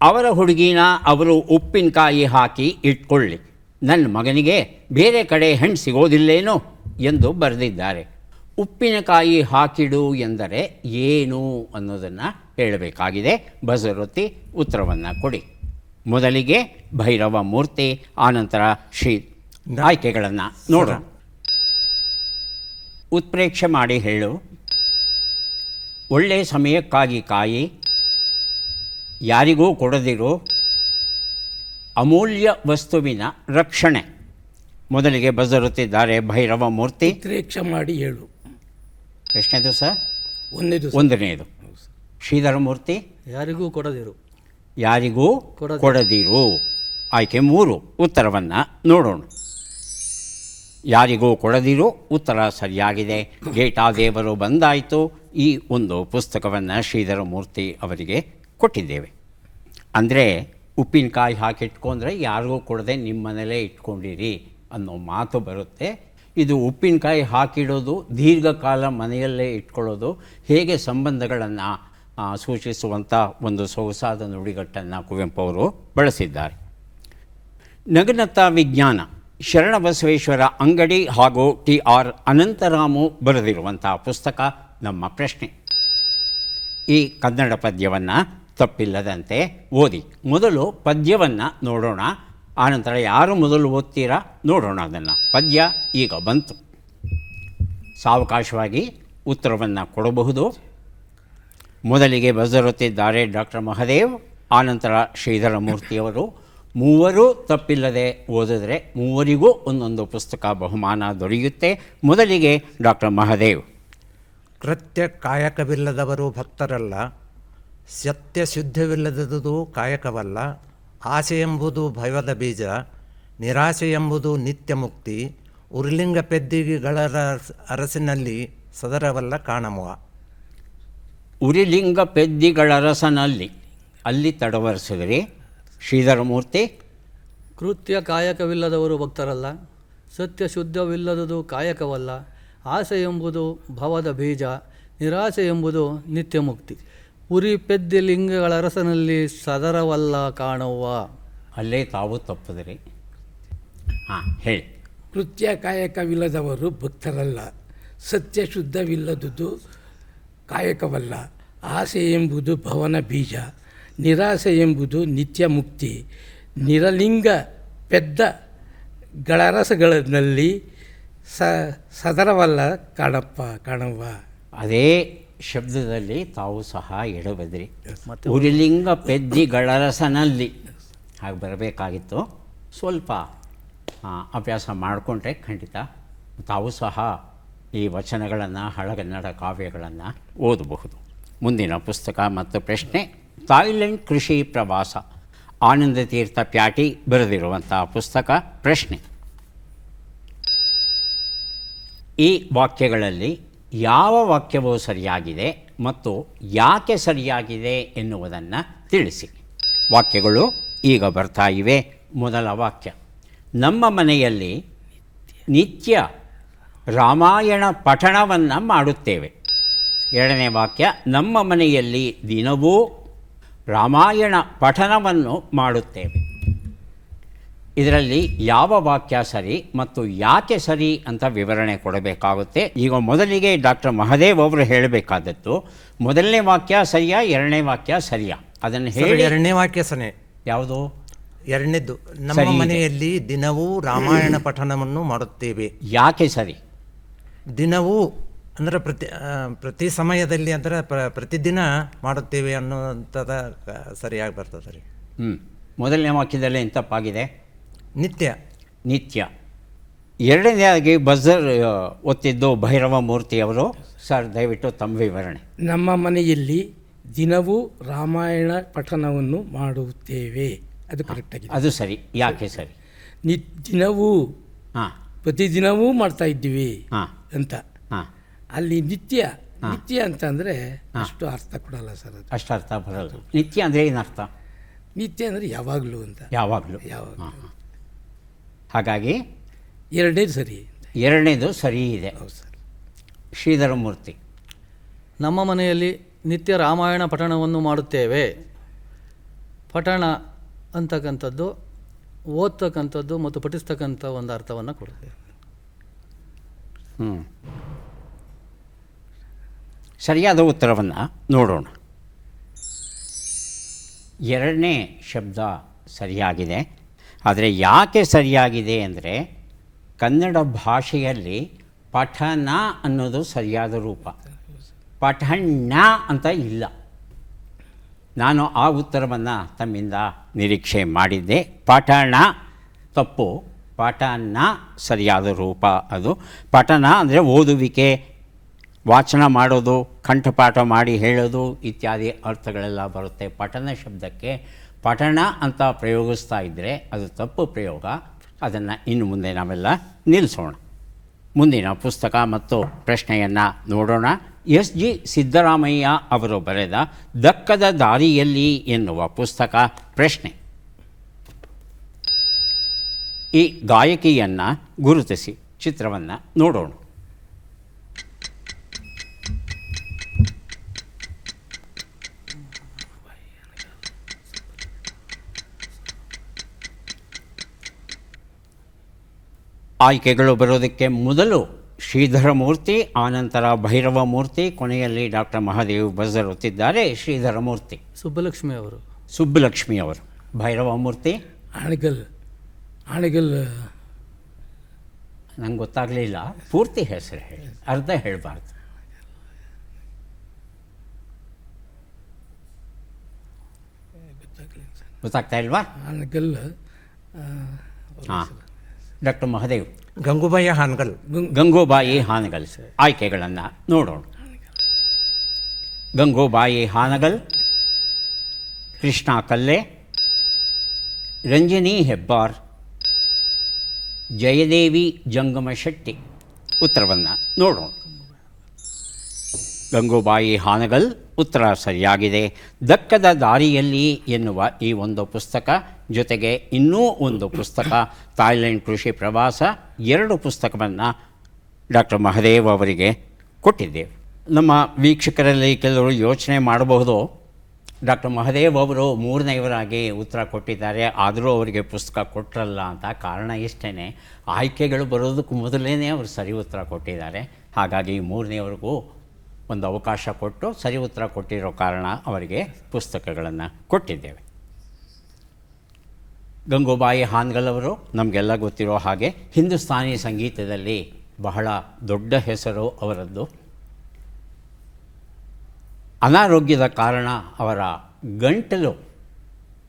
ಅವರ ಹುಡುಗಿನ ಅವರು ಉಪ್ಪಿನಕಾಯಿ ಹಾಕಿ ಇಟ್ಕೊಳ್ಳಿ, ನನ್ನ ಮಗನಿಗೆ ಬೇರೆ ಕಡೆ ಹೆಣ್ಣು ಸಿಗೋದಿಲ್ಲೇನೋ ಎಂದು ಬರೆದಿದ್ದಾರೆ. ಉಪ್ಪಿನಕಾಯಿ ಹಾಕಿಡು ಎಂದರೆ ಏನು ಅನ್ನೋದನ್ನು ಹೇಳಬೇಕಾಗಿದೆ. ಬಸರೊತ್ತಿ ಉತ್ತರವನ್ನು ಕೊಡಿ. ಮೊದಲಿಗೆ ಭೈರವ ಮೂರ್ತಿ, ಆನಂತರ ಶ್ರೀ. ಆಯ್ಕೆಗಳನ್ನು ನೋಡೋಣ. ಉತ್ಪ್ರೇಕ್ಷೆ ಮಾಡಿ ಹೇಳು. ಒಳ್ಳೆಯ ಸಮಯಕ್ಕಾಗಿ ಕಾಯಿ, ಯಾರಿಗೂ ಕೊಡದಿರು, ಅಮೂಲ್ಯ ವಸ್ತುವಿನ ರಕ್ಷಣೆ. ಮೊದಲಿಗೆ ಬರೆದಿರುತ್ತಿದ್ದಾರೆ ಭೈರವ ಮೂರ್ತಿ. ಉತ್ಪ್ರೇಕ್ಷೆ ಮಾಡಿ ಹೇಳು. ಎಷ್ಟನೇದು ಸರ್? ಒಂದನೇದು. ಶ್ರೀಧರಮೂರ್ತಿ. ಯಾರಿಗೂ ಕೊಡದಿರು. ಯಾರಿಗೂ ಕೊಡದಿರು. ಆಯ್ಕೆ 3. ಉತ್ತರವನ್ನು ನೋಡೋಣ. ಯಾರಿಗೂ ಕೊಡದಿರು ಉತ್ತರ ಸರಿಯಾಗಿದೆ. ಗೇಟಾ ದೇವರು ಬಂದಾಯಿತು. ಈ ಒಂದು ಪುಸ್ತಕವನ್ನು ಶ್ರೀಧರಮೂರ್ತಿ ಅವರಿಗೆ ಕೊಟ್ಟಿದ್ದೇವೆ. ಅಂದರೆ ಉಪ್ಪಿನಕಾಯಿ ಹಾಕಿಟ್ಕೊಂಡ್ರೆ ಯಾರಿಗೂ ಕೊಡದೆ ನಿಮ್ಮ ಮನೇಲೇ ಇಟ್ಕೊಂಡಿರಿ ಅನ್ನೋ ಮಾತು ಬರುತ್ತೆ. ಇದು ಉಪ್ಪಿನಕಾಯಿ ಹಾಕಿಡೋದು, ದೀರ್ಘಕಾಲ ಮನೆಯಲ್ಲೇ ಇಟ್ಕೊಳ್ಳೋದು, ಹೇಗೆ ಸಂಬಂಧಗಳನ್ನು ಸೂಚಿಸುವಂಥ ಒಂದು ಸೊಗಸಾದ ನುಡಿಗಟ್ಟನ್ನು ಕುವೆಂಪು ಅವರು ಬಳಸಿದ್ದಾರೆ. ನಗನತ್ತ ವಿಜ್ಞಾನ, ಶರಣಬಸವೇಶ್ವರ ಅಂಗಡಿ ಹಾಗೂ TR ಅನಂತರಾಮು ಬರೆದಿರುವಂಥ ಪುಸ್ತಕ. ನಮ್ಮ ಪ್ರಶ್ನೆ: ಈ ಕನ್ನಡ ಪದ್ಯವನ್ನು ತಪ್ಪಿಲ್ಲದಂತೆ ಓದಿ. ಮೊದಲು ಪದ್ಯವನ್ನು ನೋಡೋಣ, ಆನಂತರ ಯಾರು ಮೊದಲು ಓದ್ತೀರಾ ನೋಡೋಣ ಅದನ್ನು. ಪದ್ಯ ಈಗ ಬಂತು. ಸಾವಕಾಶವಾಗಿ ಉತ್ತರವನ್ನು ಕೊಡಬಹುದು. ಮೊದಲಿಗೆ ಬರೆದಿರುತ್ತಿದ್ದಾರೆ ಡಾಕ್ಟರ್ ಮಹದೇವ್, ಆನಂತರ ಶ್ರೀಧರಮೂರ್ತಿಯವರು. ಮೂವರೂ ತಪ್ಪಿಲ್ಲದೆ ಓದಿದ್ರೆ ಮೂವರಿಗೂ ಒಂದೊಂದು ಪುಸ್ತಕ ಬಹುಮಾನ ದೊರೆಯುತ್ತೆ. ಮೊದಲಿಗೆ ಡಾಕ್ಟರ್ ಮಹದೇವ್. ಕೃತ್ಯ ಕಾಯಕವಿಲ್ಲದವರು ಭಕ್ತರಲ್ಲ, ಸತ್ಯ ಶುದ್ಧವಿಲ್ಲದುದು ಕಾಯಕವಲ್ಲ. ಆಸೆ ಎಂಬುದು ಭಯದ ಬೀಜ, ನಿರಾಸೆ ಎಂಬುದು ನಿತ್ಯ ಮುಕ್ತಿ. ಉರುಲಿಂಗ ಪೆದ್ದಿಗಳ ಅರಸಿನಲ್ಲಿ ಸದರವಲ್ಲ ಕಾಣುವ. ಉರಿಲಿಂಗ ಪೆದ್ದಿಗಳರಸನಲ್ಲಿ ಅಲ್ಲಿ ತಡವರಿಸಿದ್ರಿ. ಶ್ರೀಧರಮೂರ್ತಿ. ಕೃತ್ಯ ಕಾಯಕವಿಲ್ಲದವರು ಭಕ್ತರಲ್ಲ, ಸತ್ಯ ಶುದ್ಧವಿಲ್ಲದುದು ಕಾಯಕವಲ್ಲ. ಆಸೆ ಎಂಬುದು ಭವದ ಬೀಜ, ನಿರಾಸೆ ಎಂಬುದು ನಿತ್ಯ ಮುಕ್ತಿ. ಉರಿ ಪೆದ್ದಿ ಲಿಂಗಗಳ ಅರಸನಲ್ಲಿ ಸದರವಲ್ಲ ಕಾಣುವ. ಅಲ್ಲೇ ತಾವು ತಪ್ಪಿದ್ರಿ. ಹಾಂ ಹೇಳಿ. ಕೃತ್ಯ ಕಾಯಕವಿಲ್ಲದವರು ಭಕ್ತರಲ್ಲ, ಸತ್ಯ ಶುದ್ಧವಿಲ್ಲದುದು ಕಾಯಕವಲ್ಲ. ಆಸೆ ಎಂಬುದು ಭವನ ಬೀಜ, ನಿರಾಸೆ ಎಂಬುದು ನಿತ್ಯ ಮುಕ್ತಿ. ನಿರಲಿಂಗ ಪೆದ್ದ ಗಳರಸಗಳಲ್ಲಿ ಸದರವಲ್ಲ ಕಾಣುವ. ಅದೇ ಶಬ್ದದಲ್ಲಿ ತಾವು ಸಹ ಎಡಬದ್ರಿ. ಉರಿಲಿಂಗ ಪೆದ್ದಿಗಳರಸನಲ್ಲಿ ಹಾಗೆ ಬರಬೇಕಾಗಿತ್ತು. ಸ್ವಲ್ಪ ಅಭ್ಯಾಸ ಮಾಡಿಕೊಂಡ್ರೆ ಖಂಡಿತ ತಾವು ಸಹ ಈ ವಚನಗಳನ್ನು, ಹಳಗನ್ನಡ ಕಾವ್ಯಗಳನ್ನು ಓದಬಹುದು. ಮುಂದಿನ ಪುಸ್ತಕ ಮತ್ತು ಪ್ರಶ್ನೆ: ಥಾಯ್ಲೆಂಡ್ ಕೃಷಿ ಪ್ರವಾಸ, ಆನಂದ ತೀರ್ಥ ಪ್ಯಾಟಿ ಬರೆದಿರುವಂಥ ಪುಸ್ತಕ. ಪ್ರಶ್ನೆ: ಈ ವಾಕ್ಯಗಳಲ್ಲಿ ಯಾವ ವಾಕ್ಯವು ಸರಿಯಾಗಿದೆ ಮತ್ತು ಯಾಕೆ ಸರಿಯಾಗಿದೆ ಎನ್ನುವುದನ್ನು ತಿಳಿಸಿ. ವಾಕ್ಯಗಳು ಈಗ ಬರ್ತಾ ಇವೆ. ಮೊದಲ ವಾಕ್ಯ: ನಮ್ಮ ಮನೆಯಲ್ಲಿ ನಿತ್ಯ ರಾಮಾಯಣ ಪಠಣವನ್ನು ಮಾಡುತ್ತೇವೆ. ಎರಡನೇ ವಾಕ್ಯ: ನಮ್ಮ ಮನೆಯಲ್ಲಿ ದಿನವೂ ರಾಮಾಯಣ ಪಠಣವನ್ನು ಮಾಡುತ್ತೇವೆ. ಇದರಲ್ಲಿ ಯಾವ ವಾಕ್ಯ ಸರಿ ಮತ್ತು ಯಾಕೆ ಸರಿ ಅಂತ ವಿವರಣೆ ಕೊಡಬೇಕಾಗುತ್ತೆ. ಈಗ ಮೊದಲಿಗೆ ಡಾಕ್ಟರ್ ಮಹದೇವ್ ಅವರು ಹೇಳಬೇಕಾದದ್ದು ಮೊದಲನೇ ವಾಕ್ಯ ಸರಿಯಾ, ಎರಡನೇ ವಾಕ್ಯ ಸರಿಯಾ ಅದನ್ನು ಹೇಳಿ. ಎರಡನೇ ವಾಕ್ಯ ಸನೆ ಯಾವುದು? ಎರಡನೇದ್ದು, ನಮ್ಮ ಸರಿ ಇದೆ. ಮನೆಯಲ್ಲಿ ದಿನವೂ ರಾಮಾಯಣ ಪಠಣವನ್ನು ಮಾಡುತ್ತೇವೆ. ಯಾಕೆ ಸರಿ? ದಿನವೂ ಅಂದರೆ ಪ್ರತಿ ಸಮಯದಲ್ಲಿ ಅಂದರೆ ಪ್ರತಿದಿನ ಮಾಡುತ್ತೇವೆ ಅನ್ನುವಂಥದ್ದು ಸರಿಯಾಗಿ ಬರ್ತದೆ ರೀ. ಮೊದಲನೇ ವಾಕ್ಯದಲ್ಲಿ ಏನು ತಪ್ಪಾಗಿದೆ? ನಿತ್ಯ. ನಿತ್ಯ. ಎರಡನೇದಾಗಿ ಬಜರ್ ಒತ್ತಿದ್ದು ಭೈರವ ಮೂರ್ತಿಯವರು. ಸರ್ ದಯವಿಟ್ಟು ತಮ್ಮ ವಿವರಣೆ. ನಮ್ಮ ಮನೆಯಲ್ಲಿ ದಿನವೂ ರಾಮಾಯಣ ಪಠಣವನ್ನು ಮಾಡುತ್ತೇವೆ, ಅದು ಕರೆಕ್ಟಾಗಿದೆ. ಅದು ಸರಿ. ಯಾಕೆ ಸರಿ? ದಿನವೂ ಹಾಂ ಪ್ರತಿದಿನವೂ ಮಾಡ್ತಾ ಇದ್ದೀವಿ ಹಾಂ ಅಂತ. ಹಾಂ ಅಲ್ಲಿ ನಿತ್ಯ ಅಂತ ಅಂದರೆ ಅಷ್ಟು ಅರ್ಥ ಕೊಡಲ್ಲ ಸರ್. ಅದು ಅಷ್ಟು ಅರ್ಥ ಬರಲ್ಲ. ನಿತ್ಯ ಅಂದರೆ ಏನು ಅರ್ಥ? ನಿತ್ಯ ಅಂದರೆ ಯಾವಾಗಲೂ ಅಂತ. ಯಾವಾಗಲೂ. ಹಾಗಾಗಿ ಎರಡನೇದು ಸರಿ. ಎರಡನೇದು ಸರಿ ಇದೆ. ಹೌದು ಸರ್. ಶ್ರೀಧರ ಮೂರ್ತಿ. ನಮ್ಮ ಮನೆಯಲ್ಲಿ ನಿತ್ಯ ರಾಮಾಯಣ ಪಠಣವನ್ನು ಮಾಡುತ್ತೇವೆ. ಪಠಣ ಅಂತಕ್ಕಂಥದ್ದು ಓದ್ತಕ್ಕಂಥದ್ದು ಮತ್ತು ಪಠಿಸ್ತಕ್ಕಂಥ ಒಂದು ಅರ್ಥವನ್ನು ಕೊಡುತ್ತೆ. ಸರಿಯಾದ ಉತ್ತರವನ್ನು ನೋಡೋಣ. ಎರಡನೇ ಶಬ್ದ ಸರಿಯಾಗಿದೆ. ಆದರೆ ಯಾಕೆ ಸರಿಯಾಗಿದೆ ಅಂದರೆ ಕನ್ನಡ ಭಾಷೆಯಲ್ಲಿ ಪಠಣ ಅನ್ನೋದು ಸರಿಯಾದ ರೂಪ, ಪಠಣ ಅಂತ ಇಲ್ಲ. ನಾನು ಆ ಉತ್ತರವನ್ನು ತಮ್ಮಿಂದ ನಿರೀಕ್ಷೆ ಮಾಡಿದ್ದೆ. ಪಠಣ ತಪ್ಪು, ಪಠಣ ಸರಿಯಾದ ರೂಪ. ಅದು ಪಠಣ ಅಂದರೆ ಓದುವಿಕೆ, ವಾಚನ ಮಾಡೋದು, ಕಂಠಪಾಠ ಮಾಡಿ ಹೇಳೋದು ಇತ್ಯಾದಿ ಅರ್ಥಗಳೆಲ್ಲ ಬರುತ್ತೆ. ಪಠಣ ಶಬ್ದಕ್ಕೆ ಪಠಣ ಅಂತ ಪ್ರಯೋಗಿಸ್ತಾ ಇದ್ದರೆ ಅದು ತಪ್ಪು ಪ್ರಯೋಗ. ಅದನ್ನು ಇನ್ನು ಮುಂದೆ ನಾವೆಲ್ಲ ನಿಲ್ಲಿಸೋಣ. ಮುಂದಿನ ಪುಸ್ತಕ ಮತ್ತು ಪ್ರಶ್ನೆಯನ್ನು ನೋಡೋಣ. ಎಸ್ ಜಿ ಸಿದ್ದರಾಮಯ್ಯ ಅವರು ಬರೆದ ದಕ್ಕದ ದಾರಿಯಲ್ಲಿ ಎನ್ನುವ ಪುಸ್ತಕ. ಪ್ರಶ್ನೆ: ಈ ಗಾಯಕಿಯನ್ನು ಗುರುತಿಸಿ. ಚಿತ್ರವನ್ನು ನೋಡೋಣ. ಆಯ್ಕೆಗಳು ಬರೋದಕ್ಕೆ ಮೊದಲು ಶ್ರೀಧರ ಮೂರ್ತಿ, ಆನಂತರ ಭೈರವ ಮೂರ್ತಿ, ಕೊನೆಯಲ್ಲಿ ಡಾಕ್ಟರ್ ಮಹಾದೇವ್ ಬಜರ್ ಒತ್ತಿದ್ದಾರೆ. ಶ್ರೀಧರ ಮೂರ್ತಿ. ಸುಬ್ಬಲಕ್ಷ್ಮಿ ಅವರು. ಸುಬ್ಬಲಕ್ಷ್ಮಿ ಅವರು. ಭೈರವ ಮೂರ್ತಿ ಆಣೆಗಲ್ ನಂಗೆ ಗೊತ್ತಾಗಲಿಲ್ಲ. ಪೂರ್ತಿ ಹೆಸರು ಹೇಳಿ, ಅರ್ಧ ಹೇಳಬಾರ್ದು. ಗೊತ್ತಾಗ್ತಾ ಇಲ್ವಾ? ಆಣೆಗಲ್. ಹಾಂ, ಡಾಕ್ಟರ್ ಮಹಾದೇವ್. ಗಂಗೂಬಾಯಿ ಹಾನಗಲ್. ಗಂಗೂಬಾಯಿ ಹಾನಗಲ್. ಆಯ್ಕೆಗಳನ್ನು ನೋಡೋಣ. ಗಂಗೂಬಾಯಿ ಹಾನಗಲ್, ಕೃಷ್ಣ ಕಲ್ಲೆ, ರಂಜನಿ ಹೆಬ್ಬಾರ್, ಜಯದೇವಿ ಜಂಗಮಶೆಟ್ಟಿ. ಉತ್ತರವನ್ನು ನೋಡೋಣ. ಗಂಗೂಬಾಯಿ ಹಾನಗಲ್ ಉತ್ತರ ಸರಿಯಾಗಿದೆ. ದಕ್ಕದ ದಾರಿಯಲ್ಲಿ ಎನ್ನುವ ಈ ಒಂದು ಪುಸ್ತಕ, ಜೊತೆಗೆ ಇನ್ನೂ ಒಂದು ಪುಸ್ತಕ ಥಾಯ್ಲೆಂಡ್ ಕೃಷಿ ಪ್ರವಾಸ, 2 ಪುಸ್ತಕವನ್ನು ಡಾಕ್ಟರ್ ಮಹದೇವ್ ಅವರಿಗೆ ಕೊಟ್ಟಿದ್ದೇವೆ. ನಮ್ಮ ವೀಕ್ಷಕರಲ್ಲಿ ಕೆಲವರು ಯೋಚನೆ ಮಾಡಬಹುದು, ಡಾಕ್ಟರ್ ಮಹದೇವ್ ಅವರು 3ನೇವರಾಗಿ ಉತ್ತರ ಕೊಟ್ಟಿದ್ದಾರೆ, ಆದರೂ ಅವರಿಗೆ ಪುಸ್ತಕ ಕೊಟ್ಟರಲ್ಲ ಅಂತ. ಕಾರಣ ಇಷ್ಟೇ, ಆಯ್ಕೆಗಳು ಬರೋದಕ್ಕೂ ಮೊದಲೇ ಅವರು ಸರಿ ಉತ್ತರ ಕೊಟ್ಟಿದ್ದಾರೆ. ಹಾಗಾಗಿ 3ನೇವರೆಗೂ ಒಂದು ಅವಕಾಶ ಕೊಟ್ಟು ಸರಿ ಉತ್ತರ ಕೊಟ್ಟಿರೋ ಕಾರಣ ಅವರಿಗೆ ಪುಸ್ತಕಗಳನ್ನು ಕೊಟ್ಟಿದ್ದೇವೆ. ಗಂಗೂಬಾಯಿ ಹಾನಗಲ್ ಅವರು ನಮಗೆಲ್ಲ ಗೊತ್ತಿರೋ ಹಾಗೆ ಹಿಂದೂಸ್ತಾನಿ ಸಂಗೀತದಲ್ಲಿ ಬಹಳ ದೊಡ್ಡ ಹೆಸರು ಅವರದ್ದು. ಅನಾರೋಗ್ಯದ ಕಾರಣ ಅವರ ಗಂಟಲು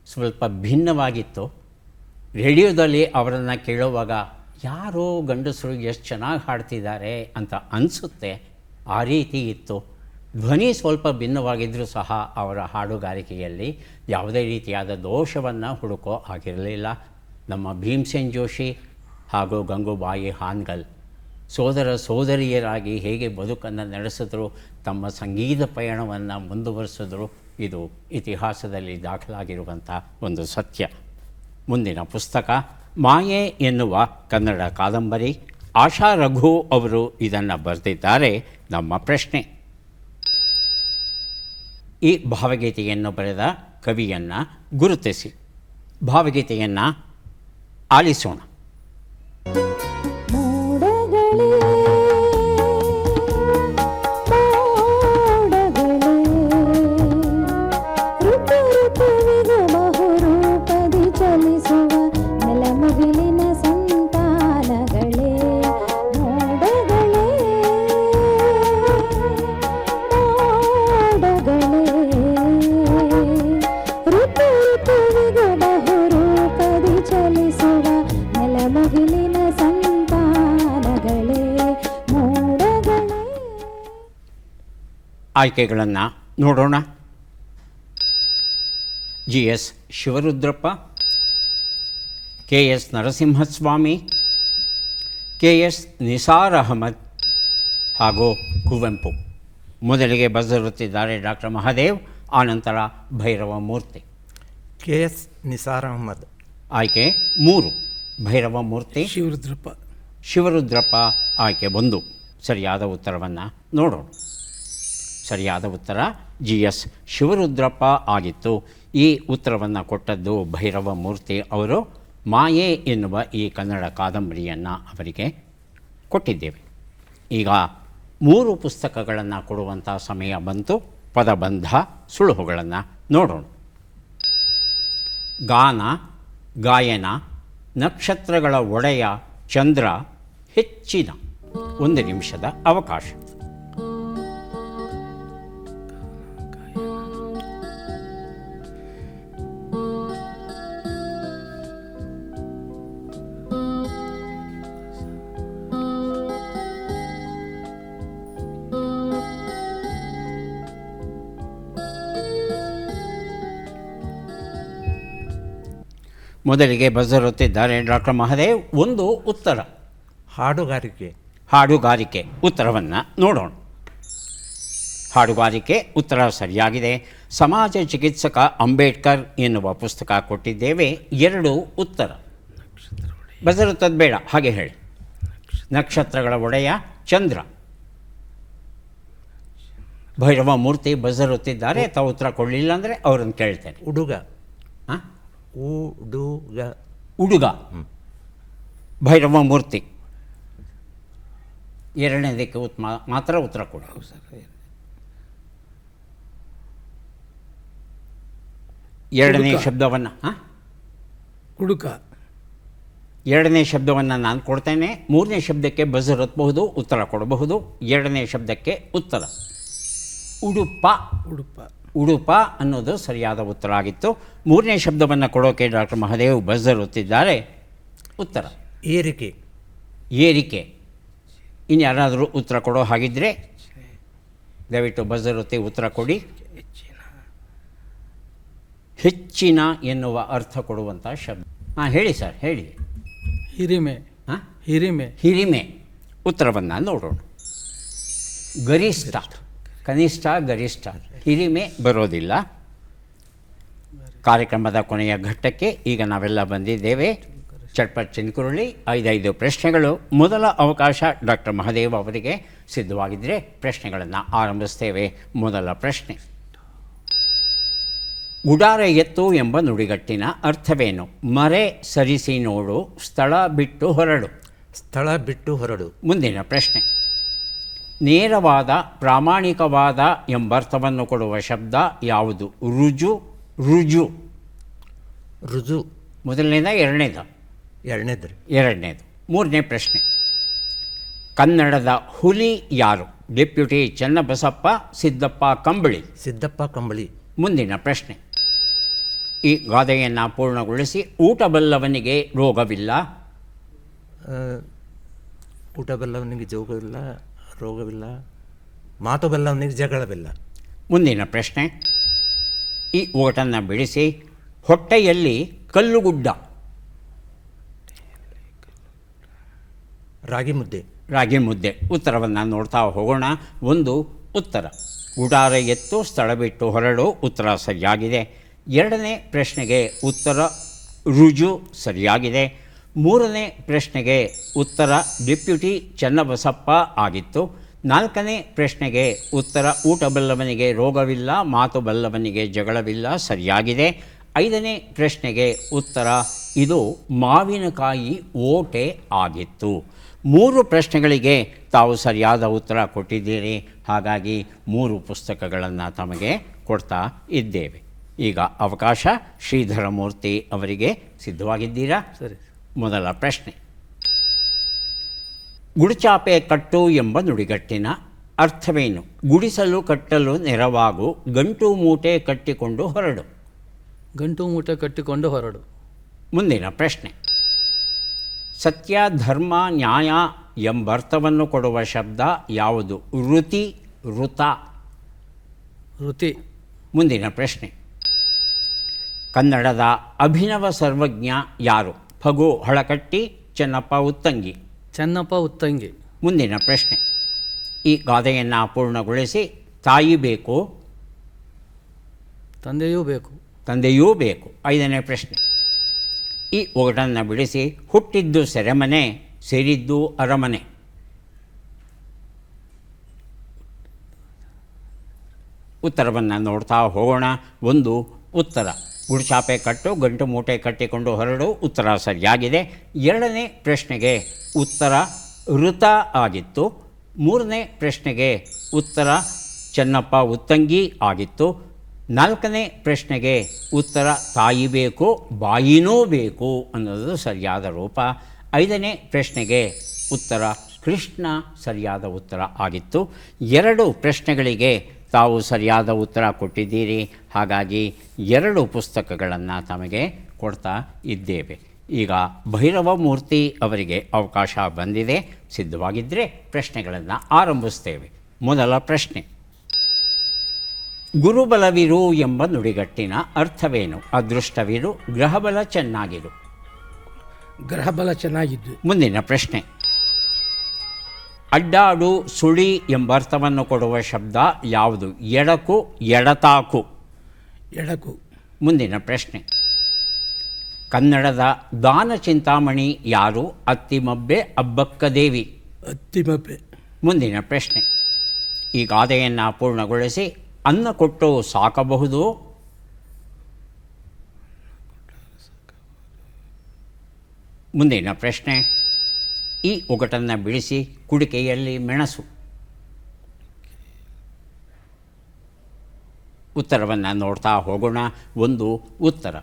ಸ್ವಲ್ಪ ಭಿನ್ನವಾಗಿತ್ತು. ರೇಡಿಯೋದಲ್ಲಿ ಅವರನ್ನು ಕೇಳುವಾಗ ಯಾರೋ ಗಂಡಸರು ಎಷ್ಟು ಚೆನ್ನಾಗಿ ಹಾಡ್ತಿದ್ದಾರೆ ಅಂತ ಅನಿಸುತ್ತೆ. ಆ ರೀತಿ ಇತ್ತು. ಧ್ವನಿ ಸ್ವಲ್ಪ ಭಿನ್ನವಾಗಿದ್ದರೂ ಸಹ ಅವರ ಹಾಡುಗಾರಿಕೆಯಲ್ಲಿ ಯಾವುದೇ ರೀತಿಯಾದ ದೋಷವನ್ನು ಹುಡುಕೋ ಆಗಿರಲಿಲ್ಲ. ನಮ್ಮ ಭೀಮ್ಸೇನ್ ಜೋಶಿ ಹಾಗೂ ಗಂಗೂಬಾಯಿ ಹಾನಗಲ್ ಸೋದರ ಸೋದರಿಯರಾಗಿ ಹೇಗೆ ಬದುಕನ್ನು ನಡೆಸಿದ್ರು, ತಮ್ಮ ಸಂಗೀತ ಪಯಣವನ್ನು ಮುಂದುವರಿಸಿದ್ರು, ಇದು ಇತಿಹಾಸದಲ್ಲಿ ದಾಖಲಾಗಿರುವಂಥ ಒಂದು ಸತ್ಯ. ಮುಂದಿನ ಪುಸ್ತಕ ಮಾಯೆ ಎನ್ನುವ ಕನ್ನಡ ಕಾದಂಬರಿ. ಆಶಾ ರಘು ಅವರು ಇದನ್ನು ಬರೆದಿದ್ದಾರೆ. ನಮ್ಮ ಪ್ರಶ್ನೆ: ಈ ಭಾವಗೀತೆಯನ್ನು ಬರೆದ ಕವಿಯನ್ನು ಗುರುತಿಸಿ. ಭಾವಗೀತೆಯನ್ನು ಆಲಿಸೋಣ. ಮೋಡಗಳೇ ಋತು ಋತುವಿಗೆ ಬಹುರೂಪದಿ ಚಲಿಸುವ ನೆಲಮುಗಿಲಿನ ಸಂತಾನಗಳೇ. ಮೋಡಗಳೇ ಋತು ಋತುವಿಗೆ ಬಹುರೂಪದಿ ಚಲಿಸುವ ನೆಲಮುಗಿಲಿನ ಸಂತಾನಗಳೇ. ಮೋಡಗಳೇ. ಆಯ್ಕೆಗಳನ್ನು ನೋಡೋಣ. G S Shivarudrappa, K S Narasimhaswamy, K S Nisar Ahmed ಹಾಗೂ ಕುವೆಂಪು. ಮೊದಲಿಗೆ ಬಜರುತ್ತಿದ್ದಾರೆ ಡಾಕ್ಟರ್ ಮಹಾದೇವ್, ಆನಂತರ ಭೈರವ ಮೂರ್ತಿ. K S Nisar Ahmed. ಆಯ್ಕೆ 3 ಭೈರವ ಮೂರ್ತಿ, ಶಿವರುದ್ರಪ್ಪ. ಶಿವರುದ್ರಪ್ಪ ಆಯ್ಕೆ 1. ಸರಿಯಾದ ಉತ್ತರವನ್ನು ನೋಡೋಣ. ಸರಿಯಾದ ಉತ್ತರ ಜಿ ಎಸ್ ಶಿವರುದ್ರಪ್ಪ ಆಗಿತ್ತು. ಈ ಉತ್ತರವನ್ನು ಕೊಟ್ಟದ್ದು ಭೈರವ ಮೂರ್ತಿ ಅವರು. ಮಾಯೆ ಎನ್ನುವ ಈ ಕನ್ನಡ ಕಾದಂಬರಿಯನ್ನು ಅವರಿಗೆ ಕೊಟ್ಟಿದ್ದೇವೆ. ಈಗ 3 ಪುಸ್ತಕಗಳನ್ನು ಕೊಡುವಂಥ ಸಮಯ ಬಂತು. ಪದಬಂಧ ಸುಳುಹುಗಳನ್ನು ನೋಡೋಣ. ಗಾನ, ಗಾಯನ, ನಕ್ಷತ್ರಗಳ ಒಡೆಯ ಚಂದ್ರ, ಹೆಚ್ಚಿನ. 1 ನಿಮಿಷದ ಅವಕಾಶ. ಮೊದಲಿಗೆ ಬಜರುತ್ತಿದ್ದಾರೆ ಡಾಕ್ಟರ್ ಮಹಾದೇವ್. 1 ಉತ್ತರ ಹಾಡುಗಾರಿಕೆ. ಹಾಡುಗಾರಿಕೆ ಉತ್ತರವನ್ನು ನೋಡೋಣ. ಹಾಡುಗಾರಿಕೆ ಉತ್ತರ ಸರಿಯಾಗಿದೆ. ಸಮಾಜ ಚಿಕಿತ್ಸಕ ಅಂಬೇಡ್ಕರ್ ಎನ್ನುವ ಪುಸ್ತಕ ಕೊಟ್ಟಿದ್ದೇವೆ. 2 ಉತ್ತರ. ಬಜರುತ್ತದ್ದು ಬೇಡ, ಹಾಗೆ ಹೇಳಿ. ನಕ್ಷತ್ರಗಳ ಒಡೆಯ ಚಂದ್ರ. ಭೈರವ ಮೂರ್ತಿ ಬಜರುತ್ತಿದ್ದಾರೆ. ತಾವು ಉತ್ತರ ಕೊಡಲಿಲ್ಲ ಅಂದರೆ ಅವರನ್ನು ಕೇಳ್ತೇನೆ. ಹುಡುಗ. ಹಾಂ, ಉಡುಗ. ಹುಡುಗ. ಭೈರವ ಮೂರ್ತಿ 2ನೇದಕ್ಕೆ ಮಾತ್ರ ಉತ್ತರ ಕೊಡಿ. ಎರಡನೇ ಶಬ್ದವನ್ನು ಹುಡುಕ. 2ನೇ ಶಬ್ದವನ್ನು ನಾನು ಕೊಡ್ತೇನೆ. 3ನೇ ಶಬ್ದಕ್ಕೆ ಬಜರ್ ಒತ್ತಬಹುದು, ಉತ್ತರ ಕೊಡಬಹುದು. 2ನೇ ಶಬ್ದಕ್ಕೆ ಉತ್ತರ ಉಡುಪ. ಉಡುಪ. ಉಡುಪ ಅನ್ನೋದು ಸರಿಯಾದ ಉತ್ತರ ಆಗಿತ್ತು. 3ನೇ ಶಬ್ದವನ್ನು ಕೊಡೋಕೆ ಡಾಕ್ಟರ್ ಮಹಾದೇವ್ ಬಜರ್ ಒತ್ತಿದ್ದಾರೆ. ಉತ್ತರ ಏರಿಕೆ. ಏರಿಕೆ. ಇನ್ಯಾರಾದರೂ ಉತ್ತರ ಕೊಡೋ ಹಾಗಿದ್ದರೆ ದಯವಿಟ್ಟು ಬಜರ್ ಒತ್ತಿ ಉತ್ತರ ಕೊಡಿ. ಹೆಚ್ಚಿನ ಎನ್ನುವ ಅರ್ಥ ಕೊಡುವಂಥ ಶಬ್ದ. ಹಾಂ, ಹೇಳಿ ಸರ್, ಹೇಳಿ. ಹಿರಿಮೆ. ಹಾಂ, ಹಿರಿಮೆ. ಹಿರಿಮೆ. ಉತ್ತರವನ್ನು ನೋಡೋಣ. ಗರಿಷ್ಠ, ಕನಿಷ್ಠ, ಗರಿಷ್ಠ. ಹಿರಿಮೆ ಬರೋದಿಲ್ಲ. ಕಾರ್ಯಕ್ರಮದ ಕೊನೆಯ ಘಟ್ಟಕ್ಕೆ ಈಗ ನಾವೆಲ್ಲ ಬಂದಿದ್ದೇವೆ. ಚಟ್ಪಟ್ ಚಿನ್ಕುರುಳಿ 5 ಪ್ರಶ್ನೆಗಳು. ಮೊದಲ ಅವಕಾಶ ಡಾಕ್ಟರ್ ಮಹಾದೇವ್ ಅವರಿಗೆ. ಸಿದ್ಧವಾಗಿದ್ದರೆ ಪ್ರಶ್ನೆಗಳನ್ನು ಆರಂಭಿಸ್ತೇವೆ. ಮೊದಲ ಪ್ರಶ್ನೆ. ಗುಡಾರ ಎತ್ತು ಎಂಬ ನುಡಿಗಟ್ಟಿನ ಅರ್ಥವೇನು? ಮರೆ ಸರಿಸಿ ನೋಡು, ಸ್ಥಳ ಬಿಟ್ಟು ಹೊರಡು. ಸ್ಥಳ ಬಿಟ್ಟು ಹೊರಡು. ಮುಂದಿನ ಪ್ರಶ್ನೆ. ನೇರವಾದ, ಪ್ರಾಮಾಣಿಕವಾದ ಎಂಬರ್ಥವನ್ನು ಕೊಡುವ ಶಬ್ದ ಯಾವುದು? ರುಜು, ರುಜು. ರುಜು. ಮೊದಲನೇದ, ಎರಡನೇದ? ಎರಡನೇದು. ಎರಡನೇದು. 3ನೇ ಪ್ರಶ್ನೆ. ಕನ್ನಡದ ಹುಲಿ ಯಾರು? ಡೆಪ್ಯೂಟಿ ಚನ್ನಬಸಪ್ಪ, ಸಿದ್ದಪ್ಪ ಕಂಬಳಿ. ಸಿದ್ದಪ್ಪ ಕಂಬಳಿ. ಮುಂದಿನ ಪ್ರಶ್ನೆ. ಈ ಗಾದೆಯನ್ನು ಪೂರ್ಣಗೊಳಿಸಿ. ಊಟ ಬಲ್ಲವನಿಗೆ ರೋಗವಿಲ್ಲ. ಊಟ ಬಲ್ಲವನಿಗೆ ಜೋಗವಿಲ್ಲ, ರೋಗವಿಲ್ಲ. ಮಾತು ಬಲ್ಲವನಿಗೆ ಜಗಳವಿಲ್ಲ. ಮುಂದಿನ ಪ್ರಶ್ನೆ. ಈ ಓಟನ್ನು ಬಿಡಿಸಿ. ಹೊಟ್ಟೆಯಲ್ಲಿ ಕಲ್ಲುಗುಡ್ಡ. ರಾಗಿ ಮುದ್ದೆ. ರಾಗಿ ಮುದ್ದೆ. ಉತ್ತರವನ್ನು ನೋಡ್ತಾ ಹೋಗೋಣ. 1 ಉತ್ತರ. ಗುಡಾರ ಎತ್ತು, ಸ್ಥಳ ಬಿಟ್ಟು ಹೊರಡು. ಉತ್ತರ ಸರಿಯಾಗಿದೆ. 2ನೇ ಪ್ರಶ್ನೆಗೆ ಉತ್ತರ ರುಜು ಸರಿಯಾಗಿದೆ. 3ನೇ ಪ್ರಶ್ನೆಗೆ ಉತ್ತರ ಡೆಪ್ಯೂಟಿ ಚನ್ನಬಸಪ್ಪ ಆಗಿತ್ತು. 4ನೇ ಪ್ರಶ್ನೆಗೆ ಉತ್ತರ ಊಟ ಬಲ್ಲವನಿಗೆ ರೋಗವಿಲ್ಲ, ಮಾತು ಬಲ್ಲವನಿಗೆ ಜಗಳವಿಲ್ಲ ಸರಿಯಾಗಿದೆ. 5ನೇ ಪ್ರಶ್ನೆಗೆ ಉತ್ತರ ಇದು ಮಾವಿನಕಾಯಿ ಓಟೆ ಆಗಿತ್ತು. 3 ಪ್ರಶ್ನೆಗಳಿಗೆ ತಾವು ಸರಿಯಾದ ಉತ್ತರ ಕೊಟ್ಟಿದ್ದೀರಿ. ಹಾಗಾಗಿ 3 ಪುಸ್ತಕಗಳನ್ನು ತಮಗೆ ಕೊಡ್ತಾ ಇದ್ದೇವೆ. ಈಗ ಅವಕಾಶ ಶ್ರೀಧರಮೂರ್ತಿ ಅವರಿಗೆ. ಸಿದ್ಧವಾಗಿದ್ದೀರಾ? ಸರಿ. ಮೊದಲ ಪ್ರಶ್ನೆ. ಗುಡಿಚಾಪೆ ಕಟ್ಟು ಎಂಬ ನುಡಿಗಟ್ಟಿನ ಅರ್ಥವೇನು? ಗುಡಿಸಲು ಕಟ್ಟಲು ನೆರವಾಗು, ಗಂಟು ಮೂಟೆ ಕಟ್ಟಿಕೊಂಡು ಹೊರಡು. ಗಂಟು ಮೂಟೆ ಕಟ್ಟಿಕೊಂಡು ಹೊರಡು. ಮುಂದಿನ ಪ್ರಶ್ನೆ. ಸತ್ಯ, ಧರ್ಮ, ನ್ಯಾಯ ಎಂಬರ್ಥವನ್ನು ಕೊಡುವ ಶಬ್ದ ಯಾವುದು? ಋತಿ, ಋತ. ಋತಿ. ಮುಂದಿನ ಪ್ರಶ್ನೆ. ಕನ್ನಡದ ಅಭಿನವ ಸರ್ವಜ್ಞ ಯಾರು? ಫಗು ಹಳಕಟ್ಟಿ, ಚೆನ್ನಪ್ಪ ಉತ್ತಂಗಿ. ಚೆನ್ನಪ್ಪ ಉತ್ತಂಗಿ. ಮುಂದಿನ ಪ್ರಶ್ನೆ. ಈ ಗಾದೆಯನ್ನು ಪೂರ್ಣಗೊಳಿಸಿ. ತಾಯಿ ಬೇಕು, ತಂದೆಯೂ ಬೇಕು. ತಂದೆಯೂ ಬೇಕು. 5ನೇ ಪ್ರಶ್ನೆ. ಈ ಒಗಟನ್ನು ಬಿಡಿಸಿ. ಹುಟ್ಟಿದ್ದು ಸೆರೆಮನೆ, ಸೇರಿದ್ದು ಅರಮನೆ. ಉತ್ತರವನ್ನು ನೋಡ್ತಾ ಹೋಗೋಣ. 1 ಉತ್ತರ. ಗುಡಿಚಾಪೆ ಕಟ್ಟು, ಗಂಟು ಮೂಟೆ ಕಟ್ಟಿಕೊಂಡು ಹೊರಡು. ಉತ್ತರ ಸರಿಯಾಗಿದೆ. 2ನೇ ಪ್ರಶ್ನೆಗೆ ಉತ್ತರ ಋತ ಆಗಿತ್ತು. 3ನೇ ಪ್ರಶ್ನೆಗೆ ಉತ್ತರ ಚೆನ್ನಪ್ಪ ಉತ್ತಂಗಿ ಆಗಿತ್ತು. 4ನೇ ಪ್ರಶ್ನೆಗೆ ಉತ್ತರ ತಾಯಿ ಬೇಕು, ಬಾಯಿನೂ ಬೇಕು ಅನ್ನೋದು ಸರಿಯಾದ ರೂಪ. 5ನೇ ಪ್ರಶ್ನೆಗೆ ಉತ್ತರ ಕೃಷ್ಣ ಸರಿಯಾದ ಉತ್ತರ ಆಗಿತ್ತು. 2 ಪ್ರಶ್ನೆಗಳಿಗೆ ತಾವು ಸರಿಯಾದ ಉತ್ತರ ಕೊಟ್ಟಿದ್ದೀರಿ. ಹಾಗಾಗಿ 2 ಪುಸ್ತಕಗಳನ್ನು ತಮಗೆ ಕೊಡ್ತಾ ಇದ್ದೇವೆ. ಈಗ ಭೈರವ ಮೂರ್ತಿ ಅವರಿಗೆ ಅವಕಾಶ ಬಂದಿದೆ. ಸಿದ್ಧವಾಗಿದ್ದರೆ ಪ್ರಶ್ನೆಗಳನ್ನು ಆರಂಭಿಸ್ತೇವೆ. ಮೊದಲ ಪ್ರಶ್ನೆ. ಗುರುಬಲವಿರು ಎಂಬ ನುಡಿಗಟ್ಟಿನ ಅರ್ಥವೇನು? ಅದೃಷ್ಟವಿರು, ಗ್ರಹಬಲ ಚೆನ್ನಾಗಿರು. ಗ್ರಹಬಲ ಚೆನ್ನಾಗಿದ್ದು. ಮುಂದಿನ ಪ್ರಶ್ನೆ. ಅಡ್ಡಾಡು, ಸುಳಿ ಎಂಬ ಅರ್ಥವನ್ನು ಕೊಡುವ ಶಬ್ದ ಯಾವುದು? ಎಡಕು, ಎಡತಾಕು. ಎಡಕು. ಮುಂದಿನ ಪ್ರಶ್ನೆ. ಕನ್ನಡದ ದಾನ ಚಿಂತಾಮಣಿ ಯಾರು? ಅತ್ತಿಮಬ್ಬೆ, ಅಬ್ಬಕ್ಕದೇವಿ. ಅತ್ತಿಮಬ್ಬೆ. ಮುಂದಿನ ಪ್ರಶ್ನೆ. ಈ ಗಾದೆಯನ್ನು ಪೂರ್ಣಗೊಳಿಸಿ. ಅನ್ನ ಕೊಟ್ಟು ಸಾಕಬಹುದು, ಮುಂದಿನ ಪ್ರಶ್ನೆ. ಈ ಒಗಟನ್ನು ಬಿಡಿಸಿ. ಕುಡಿಕೆಯಲ್ಲಿ ಮೆಣಸು. ಉತ್ತರವನ್ನು ನೋಡ್ತಾ ಹೋಗೋಣ. 1 ಉತ್ತರ.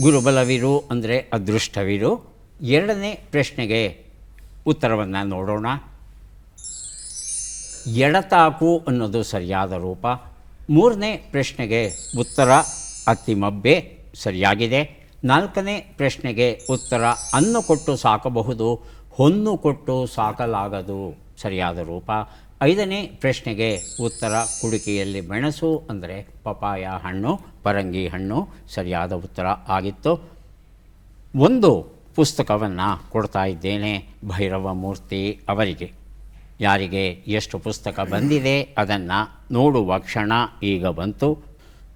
ಗುರುಬಲವಿರು ಅಂದರೆ ಅದೃಷ್ಟವಿರು. 2ನೇ ಪ್ರಶ್ನೆಗೆ ಉತ್ತರವನ್ನು ನೋಡೋಣ. ಎಡತಾಕು ಅನ್ನೋದು ಸರಿಯಾದ ರೂಪ. 3ನೇ ಪ್ರಶ್ನೆಗೆ ಉತ್ತರ ಅತ್ತಿಮಬ್ಬೆ ಸರಿಯಾಗಿದೆ. 4ನೇ ಪ್ರಶ್ನೆಗೆ ಉತ್ತರ ಅನ್ನ ಕೊಟ್ಟು ಸಾಕಬಹುದು, ಹೊನ್ನು ಕೊಟ್ಟು ಸಾಕಲಾಗದು ಸರಿಯಾದ ರೂಪ. 5ನೇ ಪ್ರಶ್ನೆಗೆ ಉತ್ತರ ಕುಡಿಕೆಯಲ್ಲಿ ಮೆಣಸು ಅಂದರೆ ಪಪಾಯ ಹಣ್ಣು, ಪರಂಗಿ ಹಣ್ಣು ಸರಿಯಾದ ಉತ್ತರ ಆಗಿತ್ತು. 1 ಪುಸ್ತಕವನ್ನು ಕೊಡ್ತಾ ಇದ್ದೇನೆ ಭೈರವ ಮೂರ್ತಿ ಅವರಿಗೆ. ಯಾರಿಗೆ ಎಷ್ಟು ಪುಸ್ತಕ ಬಂದಿದೆ ಅದನ್ನು ನೋಡುವ ಕ್ಷಣ ಈಗ ಬಂತು.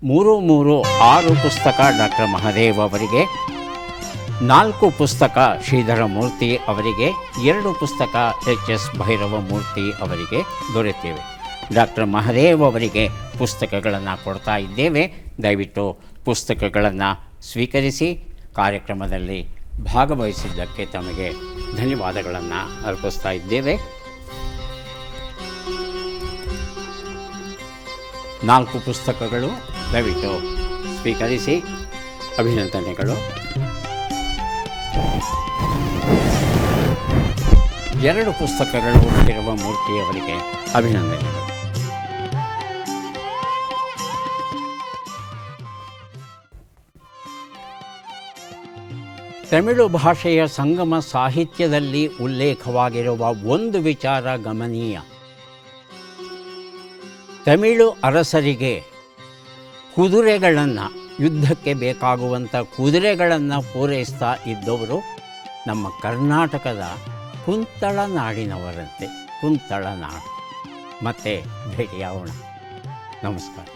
6 ಪುಸ್ತಕ ಡಾಕ್ಟರ್ ಮಹದೇವ್ ಅವರಿಗೆ, 4 ಪುಸ್ತಕ ಶ್ರೀಧರಮೂರ್ತಿ ಅವರಿಗೆ, 2 ಪುಸ್ತಕ ಎಚ್.ಎಸ್. ಭೈರವ ಮೂರ್ತಿ ಅವರಿಗೆ ದೊರೆತಿವೆ. ಡಾಕ್ಟರ್ ಮಹದೇವ್ ಅವರಿಗೆ ಪುಸ್ತಕಗಳನ್ನು ಕೊಡ್ತಾ ಇದ್ದೇವೆ. ದಯವಿಟ್ಟು ಪುಸ್ತಕಗಳನ್ನು ಸ್ವೀಕರಿಸಿ. ಕಾರ್ಯಕ್ರಮದಲ್ಲಿ ಭಾಗವಹಿಸಿದ್ದಕ್ಕೆ ತಮಗೆ ಧನ್ಯವಾದಗಳನ್ನು ಅರ್ಪಿಸ್ತಾ ಇದ್ದೇವೆ. 4 ಪುಸ್ತಕಗಳು ದಯವಿಟ್ಟು ಸ್ವೀಕರಿಸಿ. ಅಭಿನಂದನೆಗಳು. 2 ಪುಸ್ತಕಗಳು ಭೈರವ ಮೂರ್ತಿಯವರಿಗೆ ಅಭಿನಂದನೆಗಳು. ತಮಿಳು ಭಾಷೆಯ ಸಂಗಮ ಸಾಹಿತ್ಯದಲ್ಲಿ ಉಲ್ಲೇಖವಾಗಿರುವ ಒಂದು ವಿಚಾರ ಗಮನೀಯ. ತಮಿಳು ಅರಸರಿಗೆ ಕುದುರೆಗಳನ್ನು, ಯುದ್ಧಕ್ಕೆ ಬೇಕಾಗುವಂಥ ಕುದುರೆಗಳನ್ನು ಪೂರೈಸ್ತಾ ಇದ್ದವರು ನಮ್ಮ ಕರ್ನಾಟಕದ ಕುಂತಳ ನಾಡಿನವರಂತೆ. ಕುಂತಳ ನಾಡು. ಮತ್ತೆ ಭೇಟಿಯಾಗೋಣ. ನಮಸ್ಕಾರ.